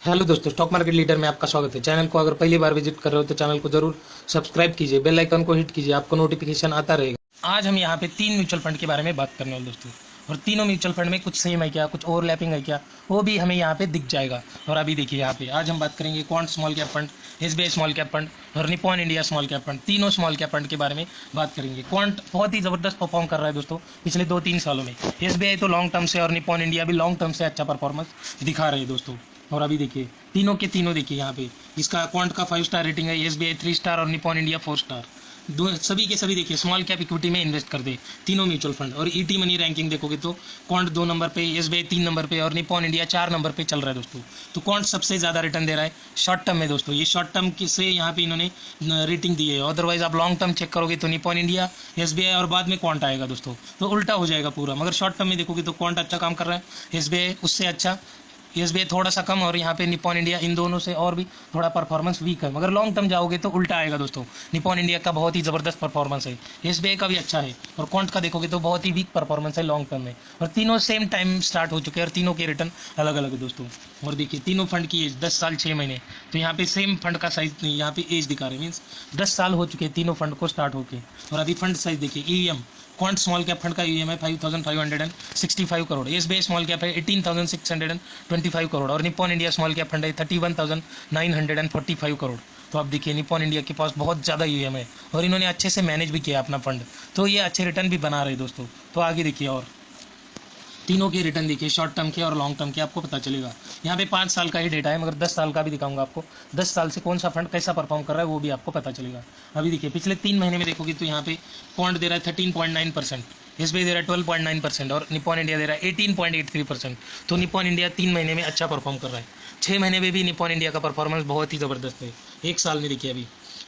Hello दोस्तों, stock market leader में आपका स्वागत है। चैनल को अगर पहली बार विजिट कर रहे हो तो चैनल को जरूर सब्सक्राइब कीजिए, बेल आइकन को हिट कीजिए, आपको नोटिफिकेशन आता रहेगा। आज हम यहाँ पे 3 म्यूचुअल फंड के बारे में बात करने वाले दोस्तों, और तीनों म्यूचुअल फंड में कुछ सेम है क्या, कुछ ओवरलैपिंग है क्या, वो भी हमें यहाँ पे दिख जाएगा। और अभी देखिए यहाँ पे आज हम बात करेंगे Quant small cap fund, SBI small cap fund और Nippon India small cap fund. तीनों स्मॉल कैप फंड के बारे में बात करेंगे। क्वांट बहुत ही जबरदस्त परफॉर्म कर रहा है दोस्तों पिछले 2-3 सालों में। एसबीआई तो लॉन्ग टर्म से और निप्पॉन इंडिया भी लॉन्ग टर्म से अच्छा परफॉर्मेंस दिखा रहे हैं दोस्तों। और अभी देखिए तीनों के तीनों देखिए यहाँ पे इसका क्वांट का 5 स्टार रेटिंग है, एसबीआई 3 स्टार और निप्पॉन इंडिया 4 स्टार। दो सभी के सभी देखिए स्मॉल कैप इक्विटी में इन्वेस्ट कर दे तीनों म्यूचुअल फंड। और ईटी मनी रैंकिंग देखोगे तो क्वांट 2 नंबर पे, एसबीआई 3 नंबर पे और निप्पॉन इंडिया 4 नंबर पे चल रहा है दोस्तों। तो क्वांट सबसे ज़्यादा रिटर्न दे रहा है शॉर्ट टर्म में दोस्तों। ये शॉर्ट टर्म से यहाँ पे इन्होंने रेटिंग दी है। अदरवाइज आप लॉन्ग टर्म चेक करोगे तो निप्पॉन इंडिया, एसबीआई और बाद में क्वांट आएगा दोस्तों, तो उल्टा हो जाएगा पूरा। मगर शॉर्ट टर्म में देखोगे तो क्वांट अच्छा काम कर रहा है, एसबीआई उससे अच्छा, एसबीआई थोड़ा सा कम और यहाँ पे निप्पॉन इंडिया इन दोनों से और भी थोड़ा परफॉर्मेंस वीक है। मगर लॉन्ग टर्म जाओगे तो उल्टा आएगा दोस्तों। निप्पॉन इंडिया का बहुत ही ज़बरदस्त परफॉर्मेंस है, एसबीआई का भी अच्छा है, और क्वांट का देखोगे तो बहुत ही वीक परफॉर्मेंस है लॉन्ग टर्म में। और तीनों सेम टाइम स्टार्ट हो चुके हैं और तीनों के रिटर्न अलग अलग है दोस्तों। और देखिए तीनों फंड की एज 10 साल 6 महीने, तो यहाँ पे सेम फंड का साइज यहाँ पे एज दिखा रहे हैं, मीन्स 10 साल हो चुके हैं तीनों फंड को स्टार्ट होके। और अभी फंड साइज देखिए, EM quant small cap fund का ईएम है 5565 करोड़, एसबीआई स्मॉल कैप है 18625 करोड़ और Nippon India small cap fund है 31945 करोड़। तो आप देखिए निप्पॉन इंडिया के पास बहुत ज़्यादा ईएम है और इन्होंने अच्छे से मैनेज भी किया अपना फंड, तो ये अच्छे रिटर्न भी बना रहे दोस्तों। तो आगे देखिए और तीनों के रिटर्न देखिए, शॉर्ट टर्म के और लॉन्ग टर्म के, आपको पता चलेगा। यहाँ पे 5 साल का ही डेटा है, मगर 10 साल का भी दिखाऊंगा आपको। 10 साल से कौन सा फंड कैसा परफॉर्म कर रहा है वो भी आपको पता चलेगा। अभी देखिए पिछले 3 महीने में देखोगे तो यहाँ पे क्वांट दे रहा है 13.9%, एसबीआई दे रहा है 12.9% और निप्पॉन इंडिया दे रहा है 18.83%। तो निप्पॉन इंडिया 3 महीने में अच्छा परफॉर्म कर रहा है। 6 महीने में भी निप्पॉन इंडिया का परफॉर्मेंस बहुत ही ज़बरदस्त है। एक साल में देखिए अभी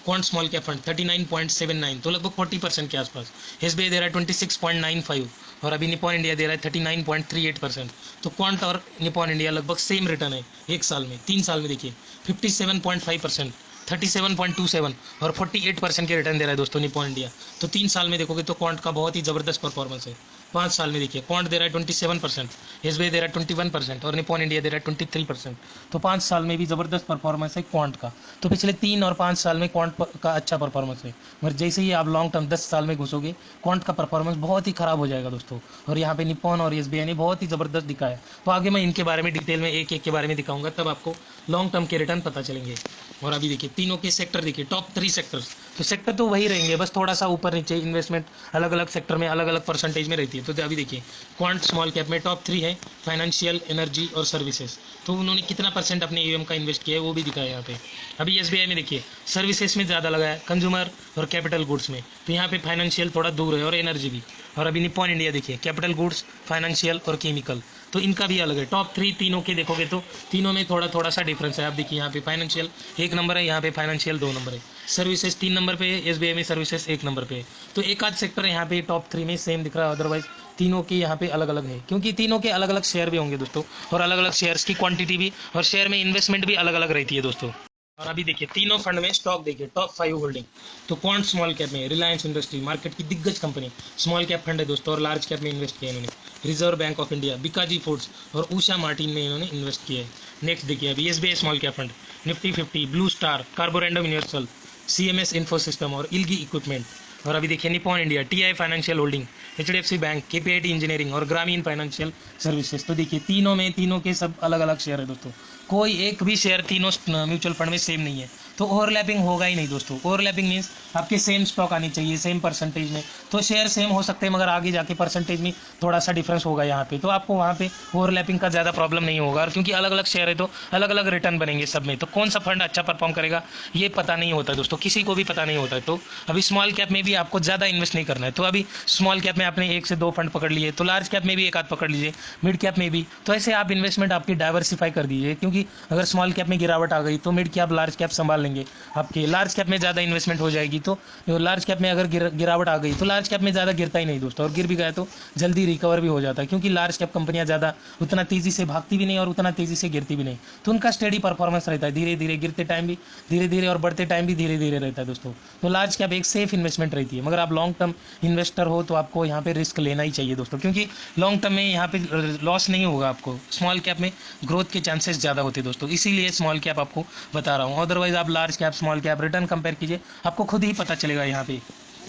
क्वांट स्मॉल कैप फंड 39.79, तो लगभग 40% के आसपास। एसबीआई दे रहा है 26.95 और अभी निप्पॉन इंडिया दे रहा है 39.38%। तो क्वांट और निप्पॉन इंडिया लगभग सेम रिटर्न है एक साल में। 3 साल में देखिए 57.5%, 37.27 और 48% के रिटर्न दे रहा है दोस्तों निप्पॉन इंडिया। तो 3 साल में देखोगे तो क्वांट का बहुत ही ज़बरदस्त परफॉर्मेंस है। 5 साल में देखिए क्वांट दे रहा है 27%, एसबीआई दे रहा है 21% और निप्पॉन इंडिया दे रहा है 23%। तो 5 साल में भी ज़बरदस्त परफॉर्मेंस है क्वांट का। तो पिछले 3 और 5 साल में क्वांट का अच्छा परफॉर्मेंस है, मगर जैसे ही आप लॉन्ग टर्म 10 साल में घुसोगे क्वांट का परफॉर्मेंस बहुत ही खराब हो जाएगा दोस्तों। और यहाँ पे निप्पॉन और एसबीआई ने बहुत ही ज़बरदस्त दिखाया। तो आगे मैं इनके बारे में डिटेल में एक एक के बारे में दिखाऊंगा, तब आपको लॉन्ग टर्म के रिटर्न पता चलेंगे। और अभी देखिए तीनों के सेक्टर देखिए, टॉप 3 सेक्टर्स, तो सेक्टर तो वही रहेंगे, बस थोड़ा सा ऊपर नीचे इन्वेस्टमेंट अलग अलग सेक्टर में अलग अलग परसेंटेज में रहती है। तो अभी देखिए क्वांट स्मॉल कैप में टॉप 3 है फाइनेंशियल, एनर्जी और सर्विसेज। तो उन्होंने कितना परसेंट अपने ईएम का इन्वेस्ट किया है वो भी दिखाया यहाँ पे। अभी एसबीआई में देखिए सर्विसेज में ज़्यादा लगा है, कंज्यूमर और कैपिटल गुड्स में। तो यहाँ पे फाइनेंशियल थोड़ा दूर है और एनर्जी भी। और अभी निप्पॉन इंडिया देखिए कैपिटल गुड्स, फाइनेंशियल और केमिकल, तो इनका भी अलग है। टॉप 3 तीनों के देखोगे तो तीनों में थोड़ा थोड़ा सा डिफरेंस है। आप देखिए यहाँ पे फाइनेंशियल 1 नंबर है, यहाँ पे फाइनेंशियल 2 नंबर है, सर्विसेज 3 नंबर पे है, एसबीआई में सर्विसेज 1 नंबर पे है। तो एक आध सेक्टर यहाँ पे टॉप 3 में सेम दिख रहा है, अदरवाइज तीनों के यहाँ पे अलग अलग है, क्योंकि तीनों के अलग अलग शेयर भी होंगे दोस्तों, और अलग अलग शेयर्स की क्वांटिटी भी और शेयर में इन्वेस्टमेंट भी अलग अलग रहती है दोस्तों। और अभी देखिए तीनों फंड में स्टॉक देखिए, टॉप 5 होल्डिंग। तो क्वांट स्मॉल कैप में रिलायंस इंडस्ट्री, मार्केट की दिग्गज कंपनी, स्मॉल कैप फंड है दोस्तों, और लार्ज कैप में इन्वेस्ट किया इन्होंने reserve bank of India, Bikaji foods और उषा मार्टिन में इन्होंने इन्वेस्ट किया है। नेक्स्ट देखिए अभी SBI small cap fund, Nifty 50, blue star, Carborundum universal, CMS info system और इल्गी इक्विपमेंट। और अभी देखिए Nippon India, TI financial holding, HDFC bank, KPIT engineering और ग्रामीण फाइनेंशियल सर्विसेज। तो देखिए तीनों में तीनों के सब अलग अलग शेयर है दोस्तों, कोई एक भी शेयर तीनों म्यूचुअल फंड में सेम नहीं है। तो ओवरलैपिंग होगा ही नहीं दोस्तों। ओवरलैपिंग मीन्स आपके सेम स्टॉक आनी चाहिए सेम परसेंटेज में, तो शेयर सेम हो सकते हैं मगर आगे जाके परसेंटेज में थोड़ा सा डिफरेंस होगा यहाँ पे, तो आपको वहाँ पे ओवरलैपिंग का ज़्यादा प्रॉब्लम नहीं होगा। और क्योंकि अलग अलग शेयर है तो अलग अलग रिटर्न बनेंगे सब में, तो कौन सा फंड अच्छा परफॉर्म करेगा ये पता नहीं होता दोस्तों, किसी को भी पता नहीं होता है। तो अभी स्मॉल कैप में भी आपको ज़्यादा इन्वेस्ट नहीं करना है। तो अभी स्मॉल कैप में आपने 1 से 2 फंड पकड़ लिए, तो लार्ज कैप में भी एक आध पकड़ लीजिए, मिड कैप में भी। तो ऐसे आप इन्वेस्टमेंट आपकी डाइवर्सिफाई कर दीजिए, क्योंकि अगर स्मॉल कैप में गिरावट आ गई तो मिड कैप लार्ज कैप संभाल लेंगे आपके। लार्ज कैप में ज़्यादा इन्वेस्टमेंट हो जाएगी, तो लार्ज कैप में अगर गिरावट आ गई तो लार्ज कैप में ज़्यादा गिरता ही नहीं दोस्तों, और गिर भी गया तो जल्दी रिकवर भी हो जाता है, क्योंकि लार्ज कैप कंपनियां ज़्यादा उतना तेज़ी से भागती भी नहीं और उतना तेज़ी से गिरती भी नहीं। तो उनका स्टेडी परफॉर्मेंस रहता है, धीरे धीरे गिरते टाइम भी धीरे धीरे और बढ़ते टाइम भी धीरे धीरे रहता है दोस्तों। तो लार्ज कैप एक सेफ इन्वेस्टमेंट रहती है, मगर आप लॉन्ग टर्म इन्वेस्टर हो तो आपको यहाँ पे रिस्क लेना ही चाहिए दोस्तों, क्योंकि लॉन्ग टर्म में यहाँ पे लॉस नहीं होगा आपको। स्मॉल कैप में ग्रोथ के चांसेस ज़्यादा होते हैं दोस्तों, इसीलिए स्मॉल कैप आपको बता रहा हूँ। अदरवाइज आप large cap small cap return compare कीजिए, आपको खुद ही पता चलेगा यहाँ पे।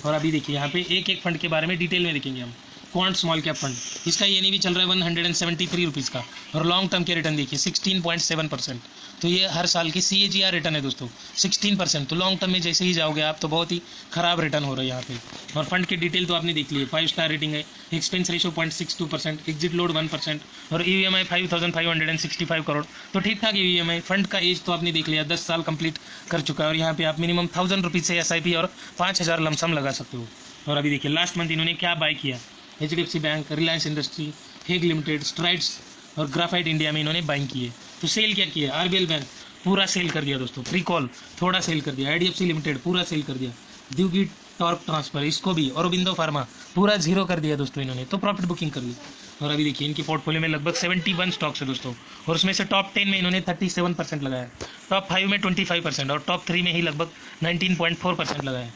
और अभी देखिए यहाँ पे एक एक फंड के बारे में डिटेल में देखेंगे हम। क्वांट स्मॉल कैप फंड, इसका ये भी चल रहा है 173 रुपीज़ का, और लॉन्ग टर्म के रिटर्न देखिए 16.7%। तो ये हर साल की CAGR रिटर्न है दोस्तों 16%। तो लॉन्ग टर्म में जैसे ही जाओगे आप तो बहुत ही खराब रिटर्न हो रहा है यहाँ पे। और फंड की डिटेल तो आपने देख ली है, 5 स्टार रेटिंग है, एक्सपेंस रेशो 0.62%, एग्जिट लोड 1%, और EMI 5565 करोड़। तो ठीक ठाक EMI। फंड का एज तो आपने देख लिया, 10 साल कंप्लीट कर चुका है, और यहाँ पे आप मिनिमम 1000 रुपीज़ से SIP और 5000 लमसम लगा सकते हो। और अभी देखिए लास्ट मंथ इन्होंने क्या बाय किया, HDFC bank, Reliance industry, Hague limited, strides और ग्राफाइट इंडिया में इन्होंने बाइंग किए। तो सेल क्या किया, RBL बैंक पूरा सेल कर दिया दोस्तों, प्रीकॉल थोड़ा सेल कर दिया, IDFC लिमिटेड पूरा सेल कर दिया, द्यूगी टॉर्क ट्रांसफर इसको भी, औरोबिंदो फार्मा पूरा जीरो कर दिया दोस्तों इन्होंने, तो प्रॉफिट बुकिंग कर ली। और अभी देखिए इनकी पोर्टफोलियो में लगभग 71 स्टॉक्स है दोस्तों, और उसमें से टॉप 10 में इन्होंने 37% लगाया, टॉप 5 में 25%, और टॉप 3 में ही लगभग 19.4% लगाया।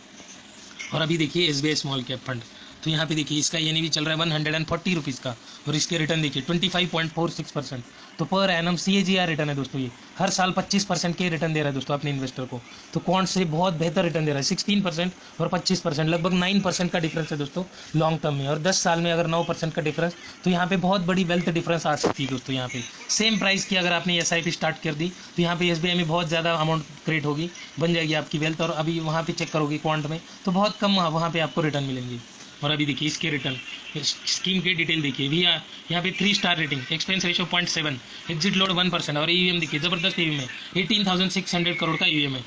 और अभी देखिए SBI स्मॉल कैप फंड, तो यहाँ पे देखिए इसका भी चल रहा है 140 रुपीज़ का, और इसके रिटर्न देखिए 25.46%। तो पर एनम CAGR रिटर्न है दोस्तों, ये हर साल 25% के रिटर्न दे रहा है दोस्तों अपने इन्वेस्टर को। तो क्वांट से बहुत बेहतर रिटर्न दे रहा है, 16% और 25%, लगभग 9% का डिफरेंस है दोस्तों लॉन्ग टर्म में। और 10 साल में अगर 9% का डिफरेंस, तो यहाँ पे बहुत बड़ी वेल्थ डिफरेंस आ सकती है दोस्तों। यहाँ पे सेम प्राइस की अगर आपने SIP स्टार्ट कर दी तो यहाँ पे SBI में बहुत ज़्यादा अमाउंट क्रिएट होगी, बन जाएगी आपकी वेल्थ। और अभी वहाँ पे चेक करोगे क्वांट में तो बहुत कम वहाँ पे आपको रिटर्न मिलेंगे। और अभी देखिए इसके रिटर्न स्कीम की डिटेल देखिए भी, यहाँ पे 3 star rating, expense ratio 0.7, exit load 1%, और EVM देखिए ज़बरदस्त EVM है, 18,600 करोड़ का EVM है,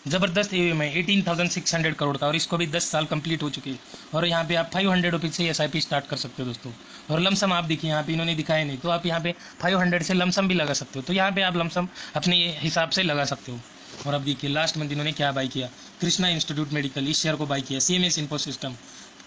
ज़बरदस्त EVM है 18,600 करोड़ का, और इसको भी 10 साल कंप्लीट हो चुके हैं। और यहाँ पे आप 500 रुपीज़ से SIP स्टार्ट कर सकते हो दोस्तों। और लमसम आप देखिए यहाँ पे इन्होंने दिखाया नहीं, तो आप यहाँ पे 500 से लमसम भी लगा सकते हो, तो यहाँ पे आप लमसम अपने हिसाब से लगा सकते हो। और अब देखिए लास्ट मंथ इन्होंने क्या बाई किया, कृष्णा इंस्टीट्यूट मेडिकल, इस शेयर को बाई किया, CMS info system,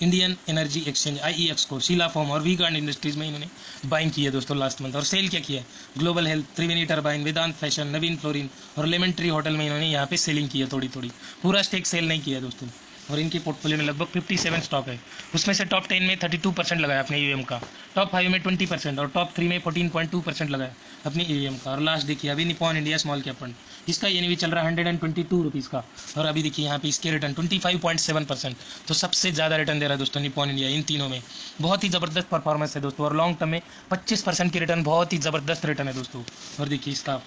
Indian energy exchange IEX को, शीला फॉर्म और वी गार्ड इंडस्ट्रीज में इन्होंने बाइंग की है दोस्तों लास्ट मंथ। और सेल क्या किया है, ग्लोबल हेल्थ, त्रिवेणी टर्बाइन, वेदांत फैशन, नवीन फ्लोरिन और लेमन ट्री होटल में इन्होंने यहाँ पे सेलिंग की है थोड़ी थोड़ी, पूरा स्टेक सेल नहीं किया है दोस्तों। और इनके पोर्टफोलियो में लगभग 57 स्टॉक है, उसमें से टॉप 10 में 32% लगाया अपने EVM का, टॉप 5 में 20%, और टॉप 3 में 14.2% लगाया अपने EVM का। और लास्ट देखिए अभी Nippon India small cap fund, इसका भी चल रहा है 122 रुपीज़ का, और अभी देखिए यहाँ पे इसके रिटर्न 25.7%। तो सबसे ज़्यादा रिटर्न दे रहा है दोस्तों निपॉन इंडिया इन तीनों में, बहुत ही ज़बरदस्त परफॉर्मेंस है दोस्तों। और लॉन्ग टर्म में 25% की रिटर्न, बहुत ही ज़बरदस्त रिटर्न है दोस्तों। और देखिए इसका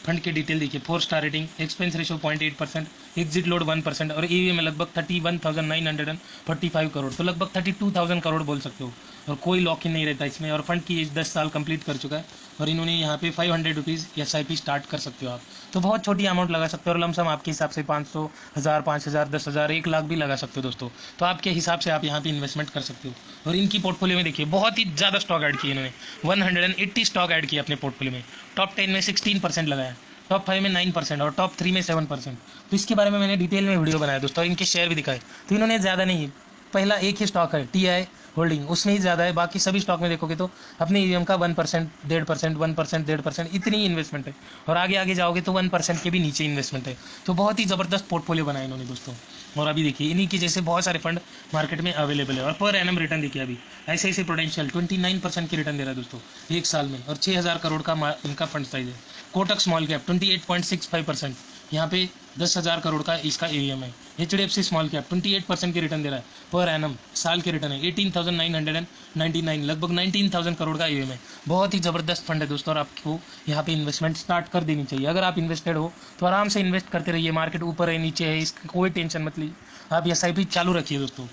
फंड की डिटेल देखिए, 4 star rating, expense ratio 0.8%, exit load 1%, और EVM में लगभग 31,945 करोड़, तो लगभग 32,000 करोड़ बोल सकते हो। और कोई लॉक इन नहीं रहता इसमें, और फंड की एज 10 साल कंप्लीट कर चुका है, और इन्होंने यहाँ पे 500 रुपीज़ SIP स्टार्ट कर सकते हो आप, तो बहुत छोटी अमाउंट लगा सकते हो। और लमसम आपके हिसाब से 500, 1000, 5000, 10,000, 1 लाख भी लगा सकते हो दोस्तों, तो आपके हिसाब से आप यहाँ पे इन्वेस्टमेंट कर सकते हो। और इनकी पोर्टफोलियो में देखिए बहुत ही ज़्यादा स्टॉक ऐड किए इन्होंने, 180 स्टॉक ऐड किए अपने पोर्टफोलियो में, टॉप 10 में 16% लगाया, टॉप 5 में 9%, और टॉप 3 में 7%। तो इसके बारे में मैंने डिटेल में वीडियो बनाया दोस्तों, इनके शेयर भी दिखाए। तो इन्होंने ज़्यादा नहीं, पहला एक ही स्टॉक है TI होल्डिंग, उसमें ही ज़्यादा है, बाकी सभी स्टॉक में देखोगे तो अपने EVM का 1%, 1.5%, 1%, 1.5% इतनी ही इन्वेस्टमेंट है। और आगे आगे जाओगे तो 1% के भी नीचे इन्वेस्टमेंट है। तो बहुत ही ज़बरदस्त पोर्टफोलियो बनाया इन्होंने दोस्तों। और अभी देखिए इन्हीं के जैसे बहुत सारे फंड मार्केट में अवेलेबल है, और पर एनम रिटर्न देखिए अभी ऐसे प्रोडेंशियल 29% की रिटर्न दे रहा है दोस्तों एक साल में, और 6,000 करोड़ का इनका फंड साइज है। कोटक स्मॉल कैप 28.65%, यहाँ पे 10,000 करोड़ का इसका EVM है। HDFC स्मॉल कैप 28% की रिटर्न दे रहा है पर एनम, साल के रिटर्न है 18,999, लगभग 19,000 करोड़ का EVM है। बहुत ही ज़बरदस्त फंड है दोस्तों, और आपको यहाँ पे इन्वेस्टमेंट स्टार्ट कर देनी चाहिए। अगर आप इन्वेस्टेड हो तो आराम से इन्वेस्ट करते रहिए, मार्केट ऊपर है नीचे है इसकी कोई टेंशन मत लीजिए, आप SIP चालू रखिए दोस्तों।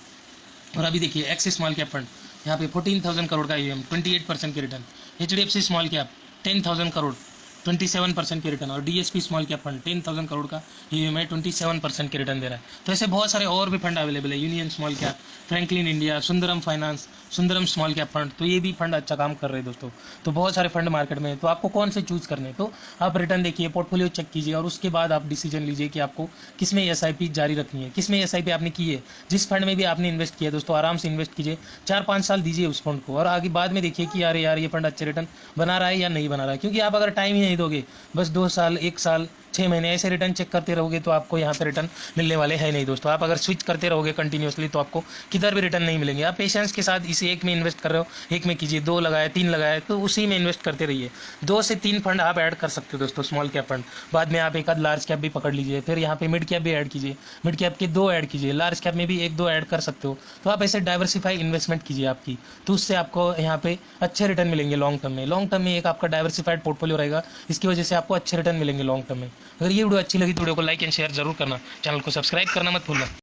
और अभी देखिए एक्सिस स्मॉल कैप फंड, यहाँ पे 14,000 करोड़ का EVM, 28% की return. HDFC small cap 10,000 crore, 27% की रिटर्न। और DSP small cap fund 10,000 crore का EVM 27% की रिटर्न दे रहा है। तो ऐसे बहुत सारे और भी फंड अवेलेबल है, union small cap, Franklin India, Sundaram finance, Sundaram small cap fund, तो ये भी फंड अच्छा काम कर रहे हैं दोस्तों। तो बहुत सारे फंड मार्केट में है, तो आपको कौन से चूज़ करने हैं, तो आप रिटर्न देखिए, पोर्टफोलियो चेक कीजिए, और उसके बाद आप डिसीजन लीजिए कि आपको किस में SIP जारी रखनी है, किस में SIP आपने की है, जिस फंड में भी आपने इन्वेस्ट किया दोस्तों आराम से इन्वेस्ट कीजिए, 4-5 साल दीजिए उस फंड को, और आगे बाद में देखिए कि यार ये फंड अच्छे रिटर्न बना रहा है या नहीं बना रहा है। क्योंकि आप अगर टाइम ही नहीं दोगे, बस 2 साल 1 साल 6 महीने ऐसे रिटर्न चेक करते रहोगे तो आपको यहाँ पे रिटर्न मिलने वाले हैं नहीं दोस्तों। आप अगर स्विच करते रहोगे कंटिन्यूसली तो आपको किधर भी रिटर्न नहीं मिलेंगे। आप पेशेंस के साथ इसे एक में इन्वेस्ट कर रहे हो, एक में कीजिए, 2 लगाए 3 लगाए तो उसी में इन्वेस्ट करते रहिए। 2 से 3 फंड आप ऐड कर सकते हो दोस्तों, स्मॉल कैप फंड। बाद में आप एक आध लार्ज कैप भी पकड़ लीजिए, फिर यहाँ पे मिड कैप भी ऐड कीजिए, मिड कैप के 2 ऐड कीजिए, लार्ज कैप में भी 1-2 ऐड कर सकते हो। तो आप ऐसे डाइवर्सिफाई इन्वेस्टमेंट कीजिए आपकी, तो उससे आपको यहाँ पे अच्छे रिटर्न मिलेंगे लॉन्ग टर्म में। लॉन्ग टर्म में एक आपका डाइवर्सिफाइड पोर्टफोलियो रहेगा, इसकी वजह से आपको अच्छे रिटर्न मिलेंगे लॉन्ग टर्म में। अगर ये वीडियो अच्छी लगी तो वीडियो को लाइक एंड शेयर जरूर करना, चैनल को सब्सक्राइब करना मत भूलना।